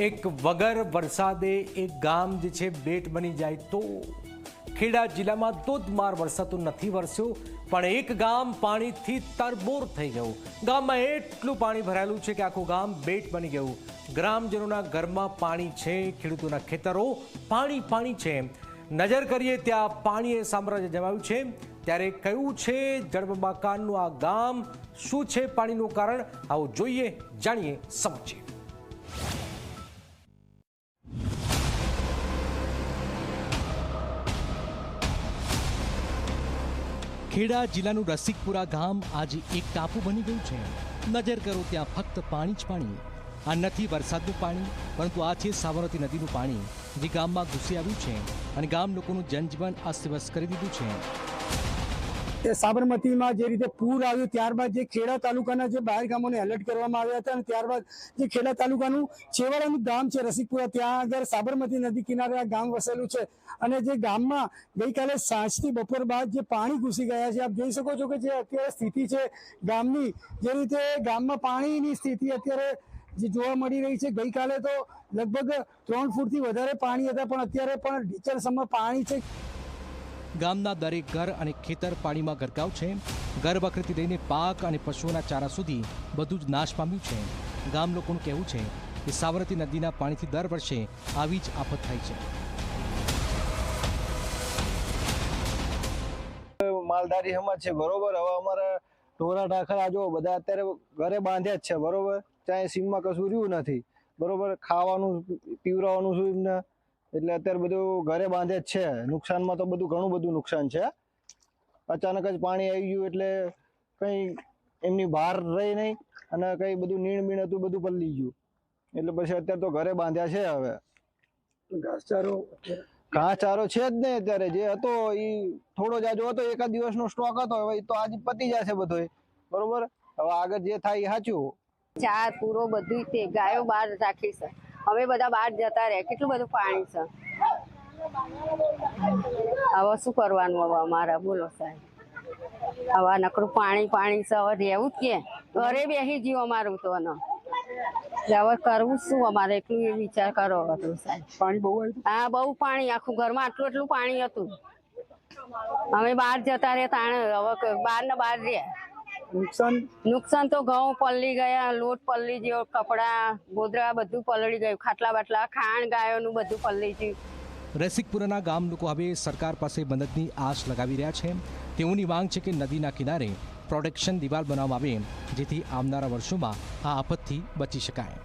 એક વગર વરસાદે એક ગામ જે છે બેટ બની જાય તો ખેડા જિલ્લામાં ધોધમાર વરસાદ તો નથી વરસ્યો, પણ એક ગામ પાણીથી તરબોળ થઈ ગયું। ગામમાં એટલું પાણી ભરાયેલું છે કે આખું ગામ બેટ બની ગયું। ગ્રામજનોના ઘરમાં પાણી છે, ખેડૂતોના ખેતરો પાણી પાણી છે। નજર કરીએ ત્યાં પાણીએ સામ્રાજ્ય જમાવ્યું છે। ત્યારે કયું છે જળબંબાકારનું આ ગામ, શું છે પાણીનું કારણ, આવો જોઈએ, જાણીએ, સમજીએ। ખેડા જિલ્લાનું રસિકપુરા ગામ આજે એક ટાપુ બની ગયું છે। નજર કરો ત્યાં ફક્ત પાણી જ પાણી। આ નથી વરસાદનું પાણી, પરંતુ આ છે સાબરમતી નદીનું પાણી, જે ગામમાં ઘૂસી આવ્યું છે અને ગામ લોકોનું જનજીવન અસ્તવ્યસ્ત કરી દીધું છે। સાબરમતીમાં જે રીતે પૂર આવ્યું ત્યારબાદ જે ખેડા તાલુકાના જે બહાર ગામોને એલર્ટ કરવામાં આવ્યા હતા અને ત્યારબાદ જે ખેડા તાલુકાનું છેવાડાનું ગામ છે રસિકપુરા, ત્યાં આગળ સાબરમતી નદી કિનારે આ ગામ વસેલું છે। અને જે ગામમાં ગઈકાલે સાંજથી બપોર બાદ જે પાણી ઘૂસી ગયા છે, આપ જોઈ શકો છો કે જે અત્યારે સ્થિતિ છે ગામની, જે રીતે ગામમાં પાણીની સ્થિતિ અત્યારે જે જોવા મળી રહી છે। ગઈકાલે તો લગભગ 3 ફૂટથી વધારે પાણી હતા, પણ અત્યારે પણ ઢીચણસમાં પાણી છે। ગામના દરેક ઘર અને ખેતર પાણીમાં ગરકાવ છે। ઘર વખરીથી લઈને પાક અને પશુઓના ચારા સુધી બધું જ નાશ પામ્યું છે। ગામ લોકોનું કહેવું છે કે સાબરમતી નદીના પાણીથી દર વર્ષે આવી જ આફત થાય છે। માલધારી સમાજ છે, બરોબર। હવે અમારા ઢોરા ઢાખરા જો બધા અત્યારે ઘરે બાંધ્યા જ છે, બરોબર। ચાહે સીમમાં કશું રહ્યું નથી, બરોબર। ખાવાનું પીવરાવાનું શું એમને, એટલે અત્યારે બધું ઘરે બાંધે જ છે। નુકસાનમાં તો બધું ઘણું બધું નુકસાન છે। અચાનક જ પાણી આવી ગયું એટલે કઈ એમની બહાર રહી નહીં અને કઈ બધું નીણ બીણ હતું બધું પલળી ગયું, એટલે પછી અત્યારે તો ઘરે બાંધ્યા છે। હવે ઘાસચારો છે જ નહીં અત્યારે, જે હતો એ થોડો જાજો હતો, એકાદ દિવસનો સ્ટોક હતો, હવે તો આજે પતી જશે બધો, બરોબર। હવે આગળ જે થાય એ સાચું। ચાર પૂરો બધું તે ગાયો બહાર રાખી છે, અમે બધા બહાર જતા રહ્યા, કેટલું બધું પાણી છે। હવે શું કરવાનું હવે અમારા, બોલો સાહેબ। હવે નકરું પાણી પાણી છે, હવે રહેવું જ કે ઘરે બેસી ગયું અમારું તો હવે કરવું શું અમારે, એટલું એ વિચાર કરો હતું સાહેબ। પાણી બહુ આવ્યું? હા, બહુ પાણી, આખું ઘરમાં આટલું પાણી હતું। અમે બહાર જતા રહ્યા તાણે, હવે બહાર ને બહાર રહ્યા। નુકસાન તો ઘઉં પલળી ગયા, લોટ પલળી ગયો, કપડા ગોદરા બધું પલળી ગયું, ખાટલા બાટલા ખાંડ ગાયોનું બધું પલળી ગયું। રસિકપુરાના ગામ લોકો હવે સરકાર પાસે મદદની આશ લગાવી રહ્યા છે। તેઓની માંગ છે કે નદીના કિનારે પ્રોટેક્શન દિવાલ બનાવવામાં આવે, જેથી આવનારા વર્ષોમાં આ આફતથી બચી શકાય।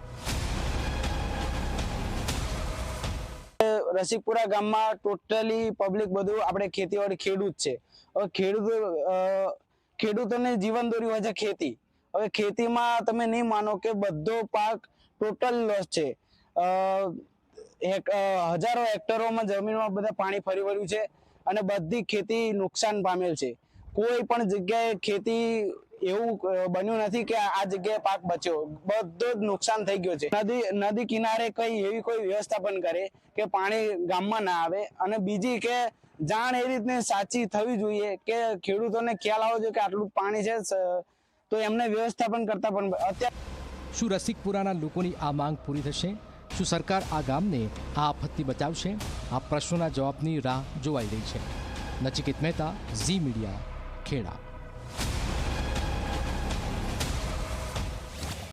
રસિકપુરા ગામમાં ટોટલી પબ્લિક બધું આપણે ખેતીવાડી ખેડૂત છે। હવે ખેડૂતોને જીવન દોરી હોય છે ખેતી। હવે ખેતીમાં તમે નહીં માનો કે બધો પાક ટોટલ લોસ છે। હજારો હેક્ટરોમાં જમીનમાં બધા પાણી ફરી વળ્યું છે અને બધી ખેતી નુકસાન પામેલ છે। કોઈ પણ જગ્યાએ ખેતી એવું બન્યું નથી કે આ જગ્યાએ પાક બચ્યો, બધો જ નુકસાન થઈ ગયો છે। નદી કિનારે કઈ એવી કોઈ વ્યવસ્થાપન કરે કે પાણી ગામમાં ના આવે, અને બીજી કે જાણ એ રીતની સાચી થવી જોઈએ કે ખેડૂતોને ખ્યાલ આવવો જોઈએ કે આટલું પાણી છે, તો એમને વ્યવસ્થાપન કરતા પણ અત્યારે। શું રસિકપુરાના લોકોની આ માંગ પૂરી થશે? શું સરકાર આ ગામને આ આફતથી બચાવશે? આ પ્રશ્નોના જવાબની રાહ જોવાઈ રહી છે। નચિકેત મહેતા, ઝી મીડિયા, ખેડા।